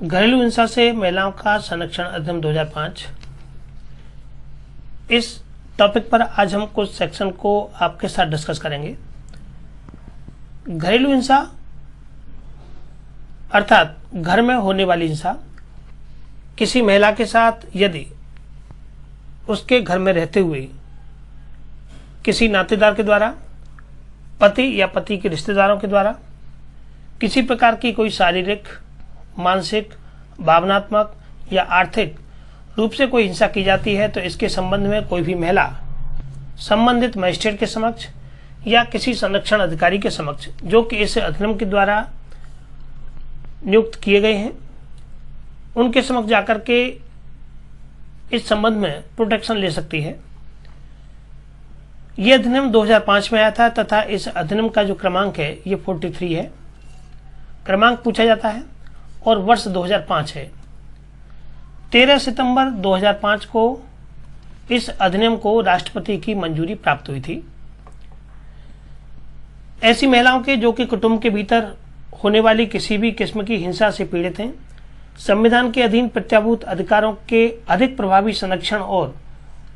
घरेलू हिंसा से महिलाओं का संरक्षण अधिनियम 2005। इस टॉपिक पर आज हम कुछ सेक्शन को आपके साथ डिस्कस करेंगे। घरेलू हिंसा अर्थात घर में होने वाली हिंसा, किसी महिला के साथ यदि उसके घर में रहते हुए किसी नातेदार के द्वारा, पति या पति के रिश्तेदारों के द्वारा किसी प्रकार की कोई शारीरिक, मानसिक, भावनात्मक या आर्थिक रूप से कोई हिंसा की जाती है तो इसके संबंध में कोई भी महिला संबंधित मजिस्ट्रेट के समक्ष या किसी संरक्षण अधिकारी के समक्ष, जो कि इस अधिनियम के द्वारा नियुक्त किए गए हैं, उनके समक्ष जाकर के इस संबंध में प्रोटेक्शन ले सकती है। यह अधिनियम 2005 में आया था तथा इस अधिनियम का जो क्रमांक है ये 43 है। क्रमांक पूछा जाता है और वर्ष 2005 है। 13 सितंबर 2005 को इस अधिनियम को राष्ट्रपति की मंजूरी प्राप्त हुई थी। ऐसी महिलाओं के जो कि कुटुंब के भीतर होने वाली किसी भी किस्म की हिंसा से पीड़ित हैं, संविधान के अधीन प्रत्याभूत अधिकारों के अधिक प्रभावी संरक्षण और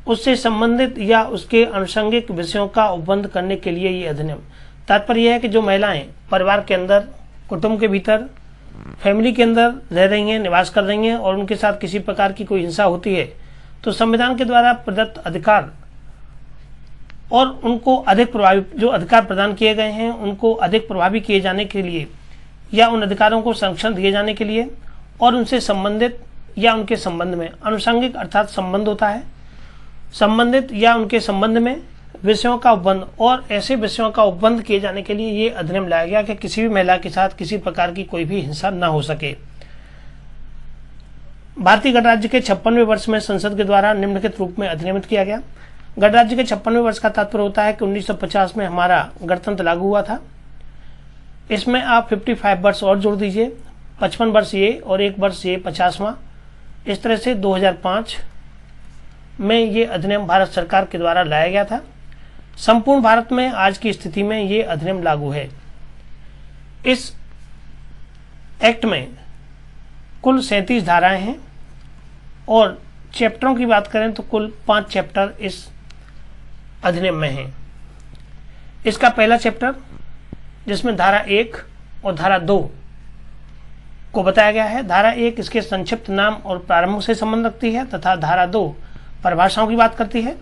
उससे संबंधित या उसके आनुषंगिक विषयों का उपबंध करने के लिए ये अधिनियम। तात्पर्य यह है कि जो महिलाएं परिवार के अंदर, कुटुंब के भीतर, फैमिली के अंदर रह रही हैं, निवास कर रही हैं और उनके साथ किसी प्रकार की कोई हिंसा होती है तो संविधान के द्वारा प्रदत्त अधिकार और उनको अधिक प्रभावी, जो अधिकार प्रदान किए गए हैं उनको अधिक प्रभावी किए जाने के लिए या उन अधिकारों को संरक्षण दिए जाने के लिए और उनसे संबंधित या उनके संबंध में, आनुषंगिक अर्थात संबंध होता है, संबंधित या उनके संबंध में विषयों का उपबंध और ऐसे विषयों का उपबंध किए जाने के लिए ये अधिनियम लाया गया कि किसी भी महिला के साथ किसी प्रकार की कोई भी हिंसा न हो सके। भारतीय गणराज्य के 56वें वर्ष में संसद के द्वारा निम्नलिखित रूप में अधिनियमित किया गया। गणराज्य के 56वें वर्ष का तात्पर्य होता है कि 1950 में हमारा गणतंत्र लागू हुआ था। इसमें आप 55 वर्ष और जोड़ दीजिए, 55 वर्ष ये और एक वर्ष ये 50वां। इस तरह से 2005 में ये अधिनियम भारत सरकार के द्वारा लाया गया था। संपूर्ण भारत में आज की स्थिति में ये अधिनियम लागू है। इस एक्ट में कुल 37 धाराएं हैं और चैप्टरों की बात करें तो कुल 5 चैप्टर इस अधिनियम में हैं। इसका पहला चैप्टर जिसमें धारा 1 और धारा 2 को बताया गया है। धारा 1 इसके संक्षिप्त नाम और प्रारंभ से संबंध रखती है तथा धारा 2 परिभाषाओं की बात करती है।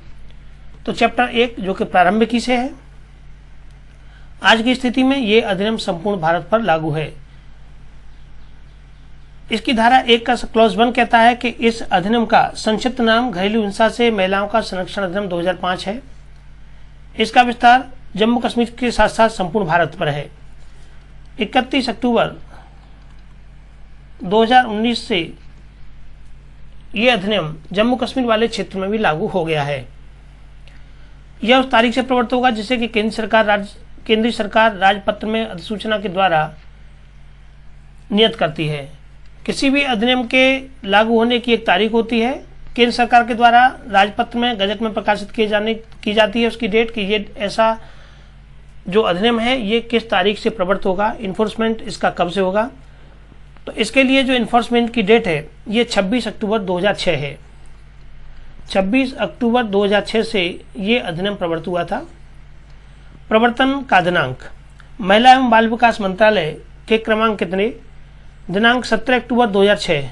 तो चैप्टर 1 जो कि प्रारंभिकी से है, आज की स्थिति में ये अधिनियम संपूर्ण भारत पर लागू है। इसकी धारा 1 का क्लॉज 1 कहता है कि इस अधिनियम का संक्षिप्त नाम घरेलू हिंसा से महिलाओं का संरक्षण अधिनियम 2005 है। इसका विस्तार जम्मू कश्मीर के साथ साथ संपूर्ण भारत पर है। 31 अक्टूबर 2019 से यह अधिनियम जम्मू कश्मीर वाले क्षेत्र में भी लागू हो गया है। यह उस तारीख से प्रवर्तित होगा जिसे कि केंद्रीय सरकार राजपत्र में अधिसूचना के द्वारा नियत करती है। किसी भी अधिनियम के लागू होने की एक तारीख होती है, केंद्र सरकार के द्वारा राजपत्र में, गजट में प्रकाशित की जाती है उसकी डेट कि ये ऐसा जो अधिनियम है ये किस तारीख से प्रवर्तित होगा, इन्फोर्समेंट इसका कब से होगा। तो इसके लिए जो इन्फोर्समेंट की डेट है ये 26 अक्टूबर 2006 है। 26 अक्टूबर 2006 से ये अधिनियम प्रवर्तित हुआ था। प्रवर्तन का दिनांक महिला एवं बाल विकास मंत्रालय के क्रमांक कितने, दिनांक 17 अक्टूबर 2006।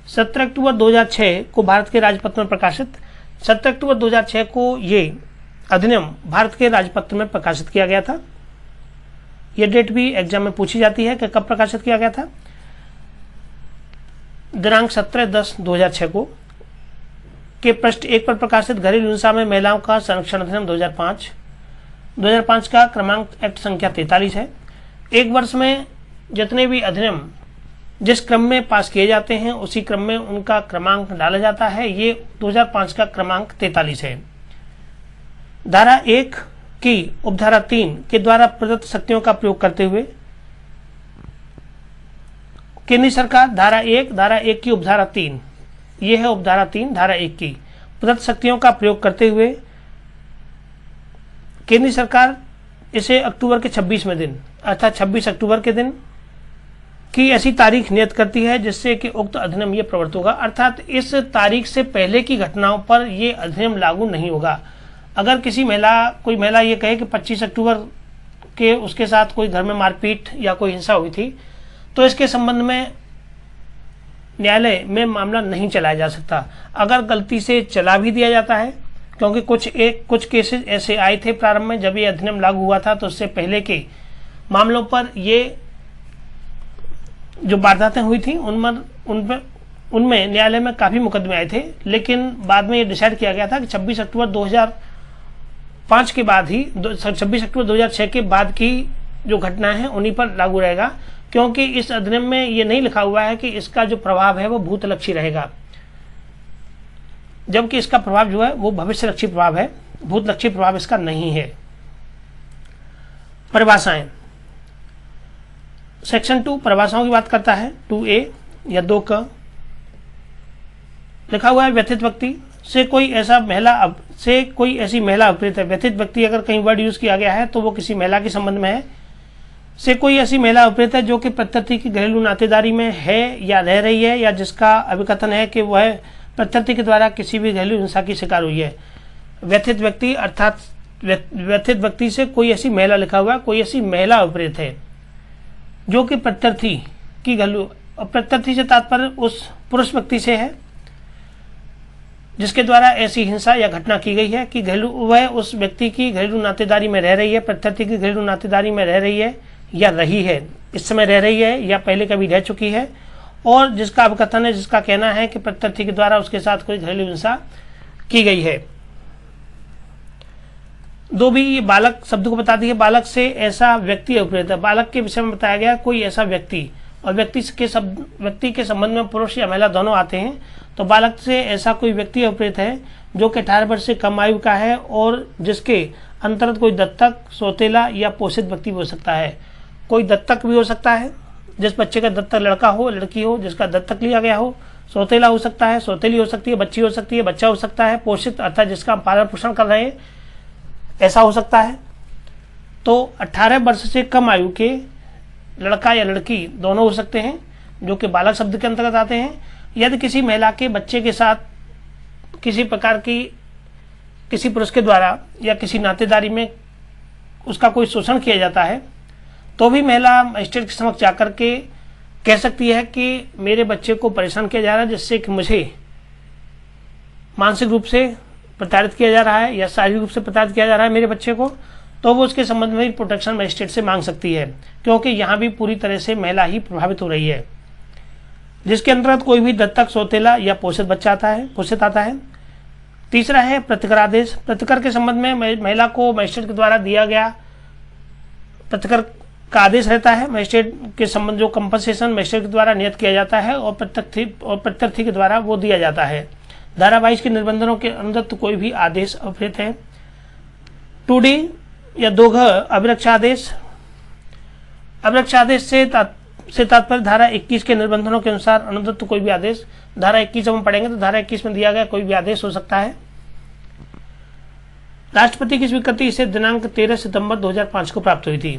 17 अक्टूबर 2006 को भारत के राजपत्र में प्रकाशित, 17 अक्टूबर 2006 को ये अधिनियम भारत के राजपत्र में प्रकाशित किया गया था। यह डेट भी एग्जाम में पूछी जाती है कि कब प्रकाशित किया गया था। दिनांक 17/10/2006 को के पृष्ठ 1 पर प्रकाशित घरेलू हिंसा में महिलाओं का संरक्षण अधिनियम 2005 का क्रमांक एक्ट संख्या 43 है। एक वर्ष में जितने भी अधिनियम जिस क्रम में पास किए जाते हैं उसी क्रम में उनका क्रमांक डाला जाता है। ये 2005 का क्रमांक 43 है। धारा 1 की उपधारा 3 के द्वारा प्रदत्त शक्तियों का प्रयोग करते हुए केंद्र सरकार धारा 1 की उपधारा 3, ये है उपधारा 3 धारा 1 की प्रदत्त शक्तियों का प्रयोग करते हुए केंद्र सरकार इसे अक्टूबर के 26वें दिन अर्थात 26 अक्टूबर के दिन की ऐसी तारीख नियत करती है जिससे कि उक्त अधिनियम ये प्रवर्तित होगा, अर्थात इस तारीख से पहले की घटनाओं पर ये अधिनियम लागू नहीं होगा। अगर कोई महिला ये कहे कि 25 अक्टूबर के उसके साथ कोई घर में मारपीट या कोई हिंसा हुई थी, तो इसके संबंध में न्यायालय में मामला नहीं चलाया जा सकता। अगर गलती से चला भी दिया जाता है, क्योंकि कुछ केसेस ऐसे आए थे प्रारंभ में जब ये अधिनियम लागू हुआ था, तो उससे पहले के मामलों पर ये जो वारदातें हुई थी उनमें न्यायालय में काफी मुकदमे आए थे, लेकिन बाद में ये डिसाइड किया गया था कि 26 अक्टूबर 2005 के बाद ही 26 अक्टूबर 2006 के बाद की जो घटनाएं हैं उन्हीं पर लागू रहेगा, क्योंकि इस अधिनियम में ये नहीं लिखा हुआ है कि इसका जो प्रभाव है वो भूतलक्षी रहेगा, जबकि इसका प्रभाव जो है वो भविष्यलक्षी प्रभाव है, भूतलक्षी प्रभाव इसका नहीं है। परिभाषाएं, सेक्शन 2 परिभाषाओं की बात करता है। 2A या 2क लिखा हुआ है, व्यथित व्यक्ति से कोई ऐसी महिला अभिप्रेत है। व्यथित व्यक्ति अगर कहीं वर्ड यूज किया गया है तो वो किसी महिला के संबंध में है। से कोई ऐसी महिला अभिप्रेत है जो कि प्रत्यर्थी की घरेलू नातेदारी में है या रह रही है, या जिसका अभिकथन है कि वह प्रत्यर्थी के द्वारा किसी भी घरेलू हिंसा की शिकार हुई है। व्यथित व्यक्ति अर्थात व्यथित व्यक्ति से कोई ऐसी महिला लिखा हुआ है, कोई ऐसी महिला अभिप्रेत है जो कि प्रत्यर्थी की घरेलू, प्रत्यर्थी से तात्पर्य उस पुरुष व्यक्ति से है जिसके द्वारा ऐसी हिंसा या घटना की गई है कि वह उस व्यक्ति की घरेलू नातेदारी में रह रही है, प्रत्यर्थी की घरेलू नातेदारी में रह रही है या रही है, इस समय रह रही है या पहले कभी रह चुकी है, और जिसका अवकथन है, जिसका कहना है कि प्रत्यर्थी के द्वारा उसके साथ कोई घरेलू हिंसा की गई है। 2B ये बालक शब्द को बताती है। बालक से ऐसा व्यक्ति अभिप्रेत है। बालक के विषय में बताया गया कोई ऐसा व्यक्ति, और व्यक्ति के संबंध में पुरुष या महिला दोनों आते हैं, तो बालक से ऐसा कोई व्यक्ति अभिप्रेत है जो कि 18 वर्ष से कम आयु का है और जिसके अंतर्गत कोई दत्तक, सौतेला या पोषित व्यक्ति भी हो सकता है। कोई दत्तक भी हो सकता है, जिस बच्चे का दत्तक लड़का हो, लड़की हो, जिसका दत्तक लिया गया हो। सौतेला हो सकता है, सौतेली हो सकती है, बच्ची हो सकती है, बच्चा हो सकता है। पोषित अर्थात जिसका हम पालन पोषण कर रहे हैं, ऐसा हो सकता है। तो 18 वर्ष से कम आयु के लड़का या लड़की दोनों हो सकते हैं, जो कि बालक शब्द के अंतर्गत आते हैं। यदि किसी महिला के बच्चे के साथ किसी प्रकार की किसी पुरुष के द्वारा या किसी नातेदारी में उसका कोई शोषण किया जाता है, तो भी महिला मजिस्ट्रेट के समक्ष जाकर के कह सकती है कि मेरे बच्चे को परेशान किया जा रहा है, जिससे कि मुझे मानसिक रूप से प्रताड़ित किया जा रहा है या शारीरिक रूप से प्रताड़ित किया जा रहा है मेरे बच्चे को, तो वो उसके संबंध में प्रोटेक्शन मजिस्ट्रेट से मांग सकती है, क्योंकि यहाँ भी पूरी तरह से महिला ही प्रभावित हो रही है, जिसके अंतर्गत कोई भी दत्तक, सौतेला या पोषित आता है। तीसरा है प्रतिकर आदेश। प्रतिकर के संबंध में महिला को मजिस्ट्रेट के द्वारा दिया गया प्रतिकर का आदेश रहता है। मजिस्ट्रेट के संबंध जो कंपनसेशन मजिस्ट्रेट के द्वारा नियत किया जाता है और प्रत्यर्थी के द्वारा वो दिया जाता है। धारा 22 के निबंधनों के अंदर तो कोई भी आदेश अभिप्रेत है। 2D या 2घ अभिरक्षा आदेश। अभिरक्षा आदेश से तात्पर्य धारा 21 के निबंधनों के अनुसार अनुदत्त कोई भी आदेश। धारा 21 जब हम पढ़ेंगे तो धारा 21 में दिया गया कोई भी आदेश हो सकता है। राष्ट्रपति की स्वीकृति इसे दिनांक 13 सितंबर 2005 को प्राप्त हुई थी।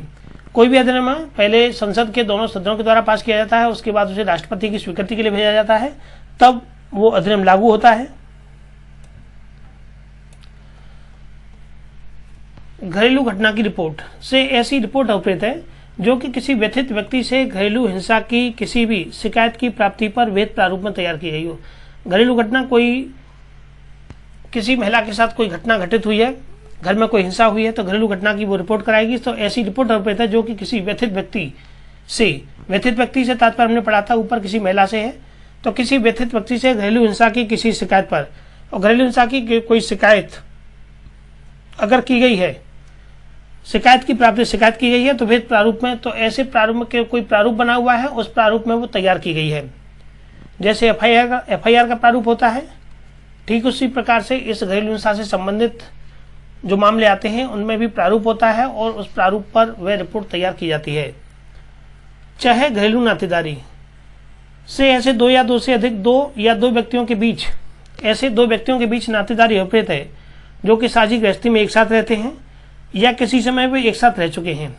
कोई भी अधिनियम पहले संसद के दोनों सदनों के द्वारा पास किया जाता है, उसके बाद उसे राष्ट्रपति की स्वीकृति के लिए भेजा जाता है, तब वो अधिनियम लागू होता है। घरेलू घटना की रिपोर्ट से ऐसी रिपोर्ट अभिप्रेत है जो कि किसी व्यथित व्यक्ति से घरेलू हिंसा की किसी भी शिकायत की प्राप्ति पर वेद प्रारूप में तैयार की गई हो। घरेलू घटना कोई किसी महिला के साथ कोई घटना घटित हुई है, घर में कोई हिंसा हुई है, तो घरेलू घटना की वो रिपोर्ट कराएगी। तो ऐसी रिपोर्ट अभिप्रेत है जो कि किसी व्यथित व्यक्ति से तात्पर्य हमने पढ़ा था ऊपर किसी महिला से है, तो किसी व्यथित व्यक्ति से घरेलू हिंसा की किसी शिकायत पर, और घरेलू हिंसा की कोई शिकायत अगर की गई है, शिकायत की गई है तो वेद प्रारूप में, तो ऐसे प्रारूप के कोई प्रारूप बना हुआ है, उस प्रारूप में वो तैयार की गई है। जैसे एफआईआर का प्रारूप होता है, ठीक उसी प्रकार से इस घरेलू हिंसा से संबंधित जो मामले आते हैं उनमें भी प्रारूप होता है और उस प्रारूप पर वह रिपोर्ट तैयार की जाती है। चाहे घरेलू नातेदारी से ऐसे दो या दो व्यक्तियों के बीच, ऐसे दो व्यक्तियों के बीच नातेदारी अभिप्रेत है जो कि साझी गृहस्थी में एक साथ रहते हैं या किसी समय वे एक साथ रह चुके हैं।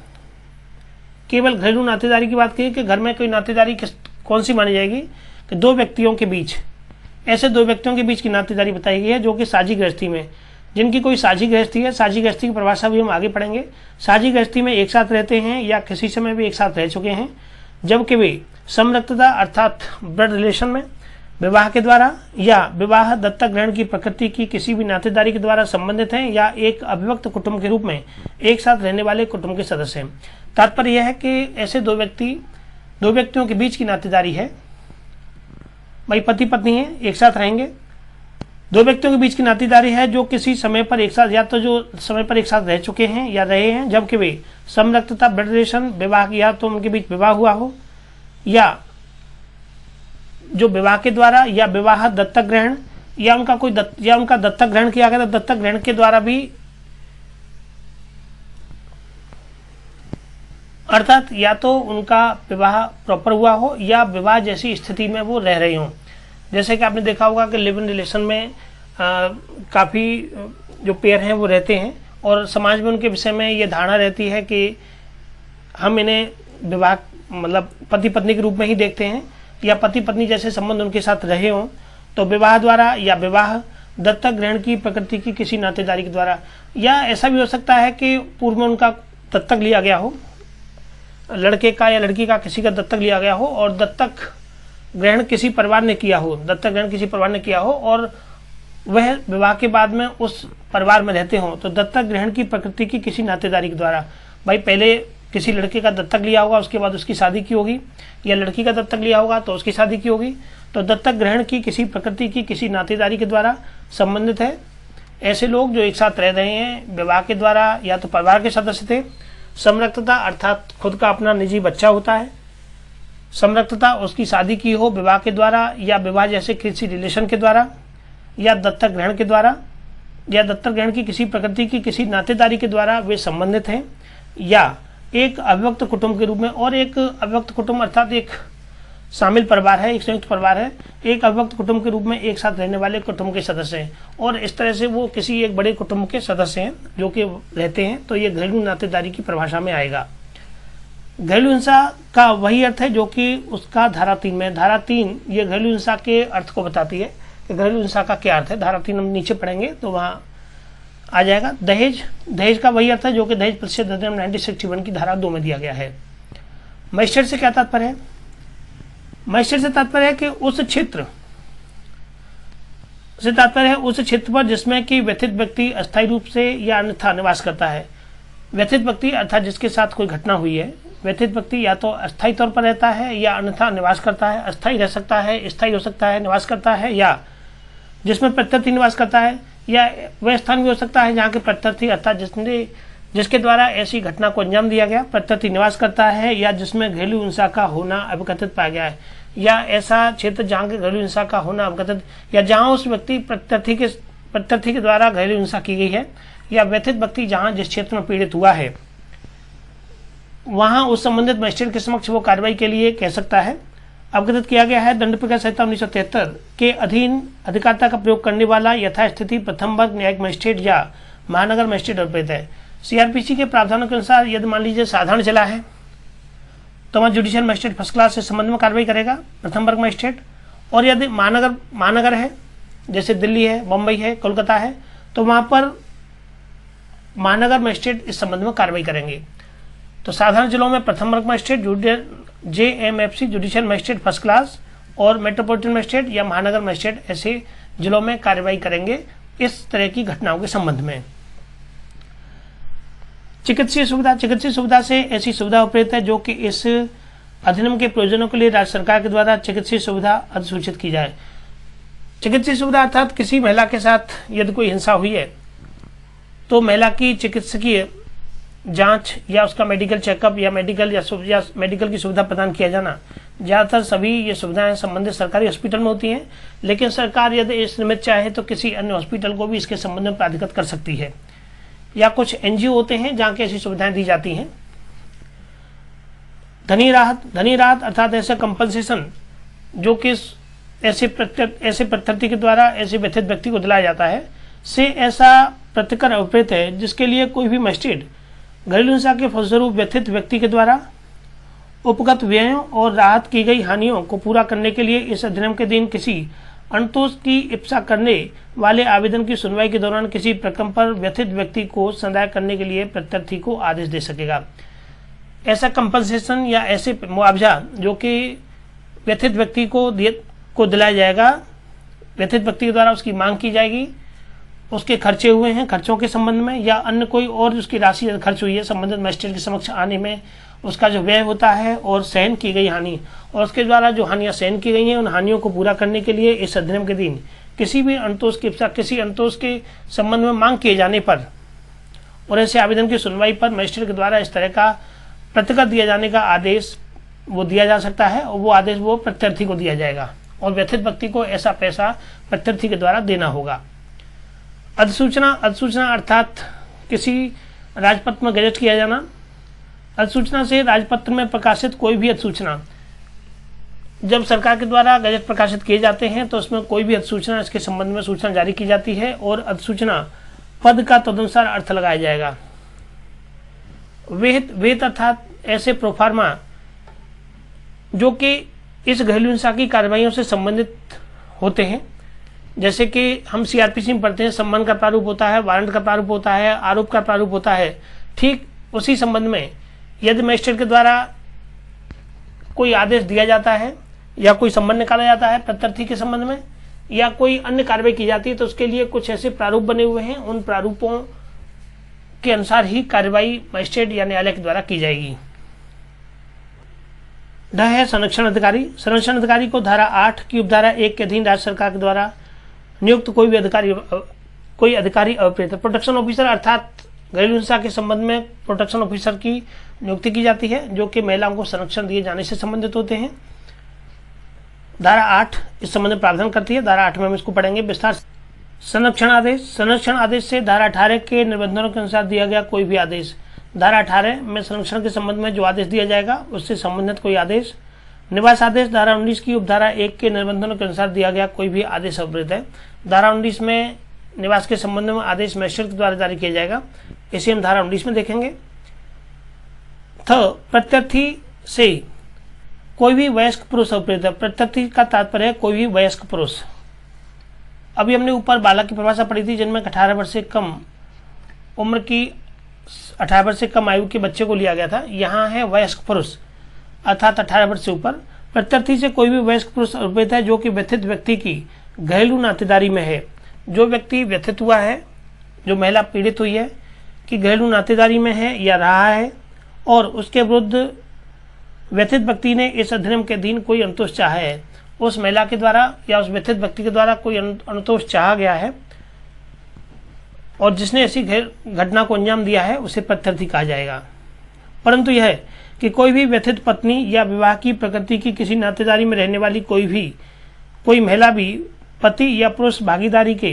केवल घरेलू नातेदारी की बात की कि घर में कोई नातेदारी कौन सी मानी जाएगी कि दो व्यक्तियों के बीच, ऐसे दो व्यक्तियों के बीच की नातेदारी बताई गई है जो कि साझी गृहस्थी में, जिनकी कोई साझी गृहस्थी है। साझी गृहस्थी की परिभाषा भी हम आगे पढ़ेंगे। साझी गृहस्थी में एक साथ रहते हैं या किसी समय भी एक साथ रह चुके हैं, जबकि वे समरक्तता अर्थात ब्लड रिलेशन में विवाह के द्वारा या विवाह दत्तक ग्रहण की प्रकृति की किसी भी नातेदारी के द्वारा संबंधित हैं या एक अविभक्त कुटुंब के रूप में एक साथ रहने वाले कुटुंब के सदस्य हैं। तात्पर्य यह है कि ऐसे दो व्यक्तियों के बीच की नातेदारी है, भाई पति पत्नी है, एक साथ रहेंगे। दो व्यक्तियों के बीच की नातेदारी है जो किसी समय पर एक साथ, या तो जो समय पर एक साथ रह चुके हैं या रहे हैं, जबकि वे समरक्तता ब्लड रिलेशन विवाह, या तो उनके बीच विवाह हुआ हो या जो विवाह के द्वारा या विवाह दत्तक ग्रहण या उनका दत्तक ग्रहण किया गया, तो दत्तक ग्रहण के द्वारा भी, अर्थात या तो उनका विवाह प्रॉपर हुआ हो या विवाह जैसी स्थिति में वो रह रहे हों। जैसे कि आपने देखा होगा कि लिव इन रिलेशन में काफ़ी जो पेयर हैं वो रहते हैं और समाज में उनके विषय में ये धारणा रहती है कि हम इन्हें विवाह मतलब पति पत्नी के रूप में ही देखते हैं या पति पत्नी जैसे संबंध उनके साथ रहे हों, तो विवाह द्वारा या विवाह दत्तक ग्रहण की प्रकृति की किसी नातेदारी के द्वारा, या ऐसा भी हो सकता है कि पूर्व में उनका दत्तक लिया गया हो, लड़के का या लड़की का किसी का दत्तक लिया गया हो और दत्तक ग्रहण किसी परिवार ने किया हो और वह विवाह के बाद में उस परिवार में रहते हों, तो दत्तक ग्रहण की प्रकृति की किसी नातेदारी के द्वारा, भाई पहले किसी लड़के का दत्तक लिया होगा, उसके बाद उसकी शादी की होगी, या लड़की का दत्तक लिया होगा तो उसकी शादी की होगी, तो दत्तक ग्रहण की किसी प्रकृति की किसी नातेदारी के द्वारा संबंधित है। ऐसे लोग जो एक साथ रह रहे हैं विवाह के द्वारा या तो परिवार के सदस्य थे। समरक्तता अर्थात खुद का अपना निजी बच्चा होता है। समरक्तता उसकी शादी की हो विवाह के द्वारा या विवाह जैसे किसी रिलेशन के द्वारा या दत्तक ग्रहण के द्वारा या दत्तक ग्रहण की किसी प्रकृति की किसी नातेदारी के द्वारा वे संबंधित हैं, या एक अविभक्त कुटुंब के रूप में, और एक अविभक्त कुटुंब अर्थात एक शामिल परिवार है, एक संयुक्त परिवार है, एक अविभक्त कुटुंब के रूप में एक साथ रहने वाले कुटुंब के सदस्य हैं, और इस तरह से वो किसी एक बड़े कुटुंब के सदस्य हैं जो कि रहते हैं, तो ये घरेलू नातेदारी की परिभाषा में आएगा। घरेलू हिंसा का वही अर्थ है जो कि उसका धारा 3 में, धारा 3 ये घरेलू हिंसा के अर्थ को बताती है कि घरेलू हिंसा का क्या अर्थ है। धारा 3 हम नीचे पढ़ेंगे तो वहाँ आ जाएगा। दहेज का वही अर्थ है जो कि दहेज प्रतिशत अधिनियम 1961 की धारा 2 में दिया गया है। मजिस्ट्रेट से क्या तात्पर्य है? मजिस्ट्रेट से तात्पर्य है कि उस क्षेत्र पर जिसमें कि व्यथित व्यक्ति अस्थायी रूप से या अन्यथा निवास करता है। व्यथित व्यक्ति अर्थात जिसके साथ कोई घटना हुई है, व्यथित व्यक्ति या तो अस्थायी तौर पर रहता है या अन्यथा निवास करता है। अस्थायी रह सकता है, स्थायी हो सकता है, निवास करता है, या जिसमें प्रत्यर्थी निवास करता है, या वह स्थान भी हो सकता है जहाँ के प्रत्यर्थी अर्थात जिसके द्वारा ऐसी घटना को अंजाम दिया गया प्रत्यर्थी निवास करता है, या जिसमें घरेलू हिंसा का होना अभिकथित पाया गया है, या ऐसा क्षेत्र जहाँ के घरेलू हिंसा का होना अभिकथित, या जहाँ उस व्यक्ति प्रत्यर्थी के द्वारा घरेलू हिंसा की गई है, या व्यथित व्यक्ति जहाँ जिस क्षेत्र में पीड़ित हुआ है वहाँ उस संबंधित मजिस्ट्रेट के समक्ष वो कार्रवाई के लिए कह सकता है। अवगत किया गया है दंड प्रक्रिया संहिता 1973 के अधीन अधिकारिता का प्रयोग करने वाला यथास्थिति प्रथम वर्ग न्यायिक मजिस्ट्रेट या महानगर मजिस्ट्रेट अर्पित है। सीआरपीसी के प्रावधानों के अनुसार यदि मान लीजिए साधारण जिला है तो वहाँ जुडिशियल मजिस्ट्रेट फर्स्ट क्लास से संबंध में कार्रवाई करेगा प्रथम वर्ग मजिस्ट्रेट, और यदि महानगर है जैसे दिल्ली है, मुंबई है, कोलकाता है, तो वहाँ पर महानगर मजिस्ट्रेट इस संबंध में कार्रवाई करेंगे। तो साधारण जिलों में प्रथम वर्ग magistrate JMFC judicial magistrate first class और मेट्रोपॉलिटन मजिस्ट्रेट या महानगर मजिस्ट्रेट ऐसे जिलों में कार्रवाई करेंगे इस तरह की घटनाओं के संबंध में। चिकित्सीय सुविधा से ऐसी सुविधा उपलब्ध है जो कि इस अधिनियम के प्रयोजनों के लिए राज्य सरकार के द्वारा चिकित्सीय सुविधा अधिसूचित की जाए। चिकित्सीय सुविधा अर्थात किसी महिला के साथ यदि कोई हिंसा हुई है तो महिला की चिकित्सकीय जांच या उसका मेडिकल चेकअप या मेडिकल की सुविधा प्रदान किया जाना। ज़्यादातर सभी ये सुविधाएं संबंधित सरकारी हॉस्पिटल में होती हैं, लेकिन सरकार यदि इस निमित्त चाहे तो किसी अन्य हॉस्पिटल को भी इसके संबंध में प्राधिकृत कर सकती है, या कुछ NGO होते हैं जहाँ की ऐसी सुविधाएं दी जाती हैं। धनी राहत अर्थात ऐसे कंपनसेशन जो कि ऐसे प्रत्यर्थी के द्वारा ऐसे व्यथित व्यक्ति को दिलाया जाता है, से ऐसा प्रतिकर अभिप्रेत है जिसके लिए कोई भी मजिस्ट्रेट घरेलू हिंसा के फलस्वरूप व्यथित व्यक्ति के द्वारा उपगत व्ययों और राहत की गई हानियों को पूरा करने के लिए इस अधिनियम के दिन किसी अनतोष की इप्सा करने वाले आवेदन की सुनवाई के दौरान किसी प्रकरण पर व्यथित व्यक्ति को संदाय करने के लिए प्रत्यर्थी को आदेश दे सकेगा। ऐसा कंपनसेशन या ऐसे मुआवजा जो कि व्यथित व्यक्ति को दिलाया जाएगा, व्यथित व्यक्ति के द्वारा उसकी मांग की जाएगी, उसके खर्चे हुए हैं खर्चों के संबंध में या अन्य कोई और उसकी राशि खर्च हुई है संबंधित मजिस्ट्रेट के समक्ष आने में, उसका जो व्यय होता है और सहन की गई हानि और उसके द्वारा जो हानियां सहन की गई हैं उन हानियों को पूरा करने के लिए इस अधिनियम के दिन किसी भी अंतोष की इप्सा किसी अंतोष के संबंध में मांग किए जाने पर और ऐसे आवेदन की सुनवाई पर मजिस्ट्रेट के द्वारा इस तरह का प्रतिगत दिया जाने का आदेश वो दिया जा सकता है और वो आदेश वो प्रत्यर्थी को दिया जाएगा और व्यथित व्यक्ति को ऐसा पैसा प्रत्यर्थी के द्वारा देना होगा। अधिसूचना अर्थात किसी राजपत्र में गजट किया जाना। अधिसूचना से राजपत्र में प्रकाशित कोई भी अधिसूचना, जब सरकार के द्वारा गजट प्रकाशित किए जाते हैं तो उसमें कोई भी अधिसूचना इसके संबंध में सूचना जारी की जाती है और अधिसूचना पद का तदनुसार अर्थ लगाया जाएगा। वेत अर्थात ऐसे प्रोफार्मा जो कि इस घरेलू हिंसा की कार्रवाइयों से संबंधित होते हैं, जैसे कि हम सीआरपीसी में पढ़ते हैं सम्मान का प्रारूप होता है, वारंट का प्रारूप होता है, आरोप का प्रारूप होता है। ठीक उसी संबंध में यदि मजिस्ट्रेट के द्वारा कोई आदेश दिया जाता है या कोई संबंध निकाला जाता है प्रत्यर्थी के संबंध में या कोई अन्य कार्रवाई की जाती है तो उसके लिए कुछ ऐसे प्रारूप बने हुए हैं, उन प्रारूपों के अनुसार ही कार्रवाई मजिस्ट्रेट या न्यायालय के द्वारा की जाएगी। ढ है संरक्षण अधिकारी। संरक्षण अधिकारी को धारा 8 की उपधारा 1 के अधीन राज्य सरकार के द्वारा नियुक्त कोई अधिकारी अप्रेरित प्रोटेक्शन ऑफिसर अर्थात घरेलू हिंसा के संबंध में प्रोटेक्शन ऑफिसर की नियुक्ति की जाती है जो कि महिलाओं को संरक्षण दिए जाने से संबंधित होते हैं। धारा 8 इस संबंध में प्रावधान करती है। धारा 8 में हम इसको पढ़ेंगे विस्तार से। संरक्षण आदेश से धारा 18 के निबंधनों के अनुसार दिया गया कोई भी आदेश। धारा 18 में संरक्षण के संबंध में जो आदेश दिया जाएगा उससे संबंधित कोई आदेश। निवास आदेश धारा 19 की उपधारा 1 के निबंधनों के अनुसार दिया गया कोई भी आदेश अवैध है। धारा 19 में निवास के संबंध में आदेश मजिस्ट्रेट के द्वारा जारी किया जाएगा, इसे हम धारा 19 में देखेंगे। प्रत्यर्थी से कोई भी वयस्क पुरुष अवैध है। प्रत्यर्थी का तात्पर्य है कोई भी वयस्क पुरुष। अभी हमने ऊपर बालक की परिभाषा पढ़ी थी जिनमें 18 वर्ष से कम उम्र की 18 वर्ष से कम आयु के बच्चे को लिया गया था। यहाँ है वयस्क पुरुष अर्थात 18 वर्ष से ऊपर। प्रत्यर्थी से कोई भी वयस्क पुरुष अवैध है जो कि व्यथित व्यक्ति की घरेलू नातेदारी में है। जो व्यक्ति व्यथित हुआ है, जो महिला पीड़ित हुई है कि घरेलू नातेदारी में है या रहा है और उसके विरुद्ध व्यथित व्यक्ति ने इस अधिनियम के अधीन कोई अनुतोष चाहा है, उस महिला के द्वारा या उस व्यथित व्यक्ति के द्वारा कोई अनुतोष चाहा गया है और जिसने ऐसी घटना को अंजाम दिया है उसे प्रत्यर्थी कहा जाएगा। परंतु यह है कि कोई भी व्यथित पत्नी या विवाह की प्रकृति की किसी नातेदारी में रहने वाली कोई महिला भी पति या पुरुष भागीदारी के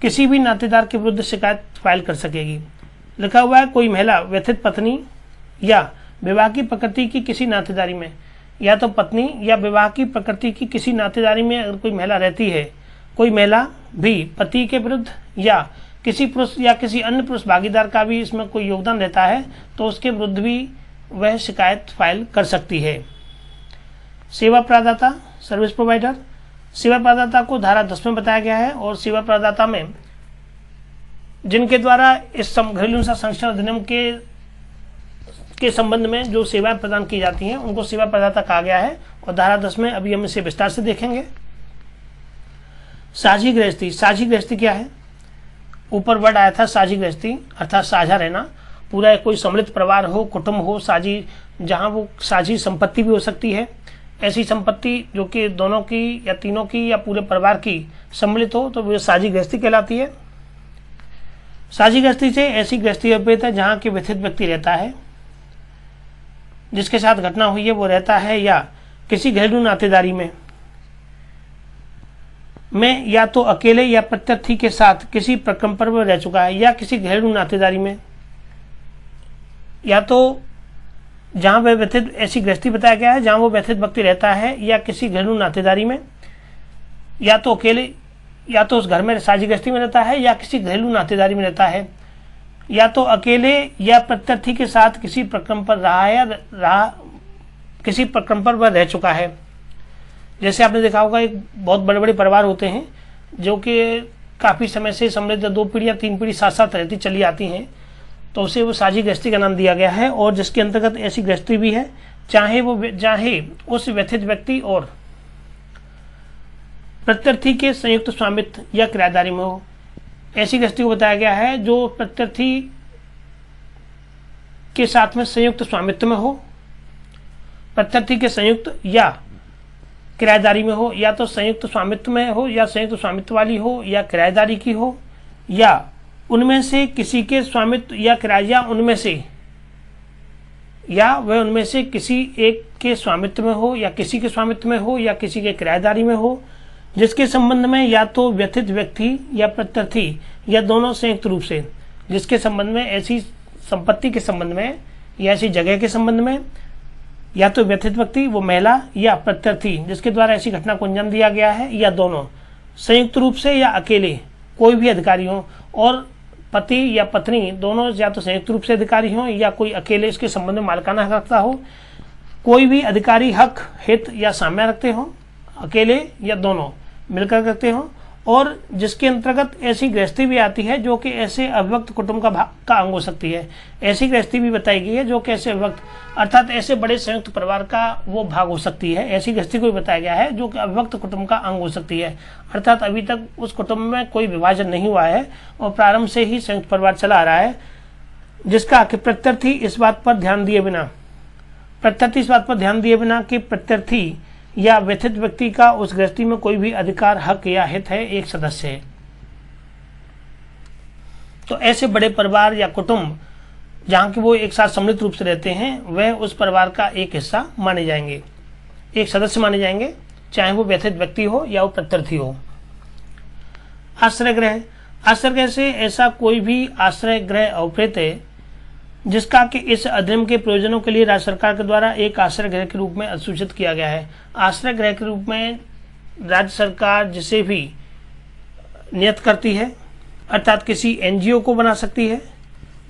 किसी भी नातेदार के विरुद्ध शिकायत फाइल कर सकेगी। लिखा हुआ है कोई महिला व्यथित पत्नी या विवाह की प्रकृति की किसी नातेदारी में, या तो पत्नी या विवाह की प्रकृति की किसी नातेदारी में अगर कोई महिला रहती है, कोई महिला भी पति के विरुद्ध या किसी पुरुष या किसी अन्य पुरुष भागीदार का भी इसमें कोई योगदान रहता है तो उसके विरुद्ध भी वह शिकायत फाइल कर सकती है। सेवा प्रदाता सर्विस प्रोवाइडर। सेवा प्रदाता को धारा 10 में बताया गया है और सेवा प्रदाता में जिनके द्वारा इस घरेलू हिंसा संरक्षण अधिनियम के संबंध में जो सेवाएं प्रदान की जाती हैं उनको सेवा प्रदाता कहा गया है और धारा 10 में अभी हम इसे विस्तार से देखेंगे। साझी गृहस्थी। साझी गृहस्थी क्या है? ऊपर वर्ड आया था साझी गृहस्थी अर्थात साझा रहना। पूरा कोई सम्मिलित परिवार हो, कुटुंब हो, साझी, जहां वो साझी संपत्ति भी हो सकती है। ऐसी संपत्ति जो कि दोनों की या तीनों की या पूरे परिवार की सम्मिलित हो तो वो साझी गृहस्थी कहलाती है। साझी गृहस्थी से ऐसी गृहस्थी अवैध है जहाँ के व्यथित व्यक्ति रहता है, जिसके साथ घटना हुई है वो रहता है या किसी घरेलू नातेदारी में या तो अकेले या प्रत्यर्थी के साथ किसी प्रकरण पर वह रह चुका है या किसी घरेलू नातेदारी में, या तो जहां वह व्यथित, ऐसी गृहस्थी बताया गया है जहां वो व्यथित व्यक्ति रहता है या किसी घरेलू नातेदारी में, या तो अकेले, या तो उस घर में साझी गृहस्थी में रहता है या किसी घरेलू नातेदारी में रहता है, या तो अकेले या प्रत्यर्थी के साथ किसी प्रकरण पर किसी प्रक्रम पर वह रह चुका है। जैसे आपने देखा होगा, एक बहुत बड़े बड़े परिवार होते हैं जो कि काफ़ी समय से समृद्ध 2 पीढ़ी या 3 पीढ़ी साथ साथ रहती चली आती हैं, तो उसे वो साझी गृहस्थी का नाम दिया गया है। और जिसके अंतर्गत ऐसी गृहस्थी भी है चाहे उस व्यथित व्यक्ति और प्रत्यर्थी के संयुक्त स्वामित्व या किराएदारी में हो। ऐसी गृहस्थी को बताया गया है जो प्रत्यर्थी के साथ में संयुक्त स्वामित्व में हो, प्रत्यर्थी के संयुक्त या किराएदारी में हो, या तो संयुक्त स्वामित्व में हो या संयुक्त स्वामित्व वाली हो या किराएदारी की हो, या उनमें से किसी के स्वामित्व या किराया, या वह उनमें से किसी एक के स्वामित्व में हो या किसी के स्वामित्व में हो या किसी के किराएदारी में हो, जिसके संबंध में या तो व्यथित व्यक्ति या प्रत्यर्थी या दोनों संयुक्त रूप से, जिसके संबंध में ऐसी संपत्ति के संबंध में या ऐसी जगह के संबंध में या तो व्यथित व्यक्ति वो महिला या प्रत्यर्थी जिसके द्वारा ऐसी घटना को अंजाम दिया गया है, या दोनों संयुक्त रूप से या अकेले कोई भी अधिकारी हो, और पति या पत्नी दोनों या तो संयुक्त रूप से अधिकारी हो या कोई अकेले इसके संबंध में मालिकाना हक रखता हो, कोई भी अधिकारी हक हित या साम्य रखते हो, अकेले या दोनों मिलकर करते हो, और जिसके अंतर्गत ऐसी गृहस्थी भी आती है जो कि ऐसे अविभक्त कुटुंब का अंग हो सकती है। ऐसी गृहस्थी भी बताई गई है जो कि ऐसे अविभक्त अर्थात ऐसे बड़े संयुक्त परिवार का वो भाग हो सकती है। ऐसी गृहस्थी को भी बताया गया है जो कि अविभक्त कुटुंब का अंग हो सकती है, अर्थात अभी तक उस कुटुंब में कोई विभाजन नहीं हुआ है और प्रारंभ से ही संयुक्त परिवार चला आ रहा है, जिसका कि प्रत्यर्थी इस बात पर ध्यान दिए बिना कि प्रत्यर्थी या व्यथित व्यक्ति का उस गृहस्थी में कोई भी अधिकार हक या हित है, एक सदस्य है। तो ऐसे बड़े परिवार या कुटुंब जहाँ कि वो एक साथ सम्मिलित रूप से रहते हैं, वह उस परिवार का एक हिस्सा माने जाएंगे, एक सदस्य माने जाएंगे, चाहे वो व्यथित व्यक्ति हो या वो प्रत्यर्थी हो। आश्रय गृह से ऐसा कोई भी आश्रय गृह अवप्रेत है जिसका कि इस अधिनियम के प्रयोजनों के लिए राज्य सरकार के द्वारा एक आश्रय गृह के रूप में अधिसूचित किया गया है। आश्रय गृह के रूप में राज्य सरकार जिसे भी नियत करती है, अर्थात किसी एनजीओ को बना सकती है।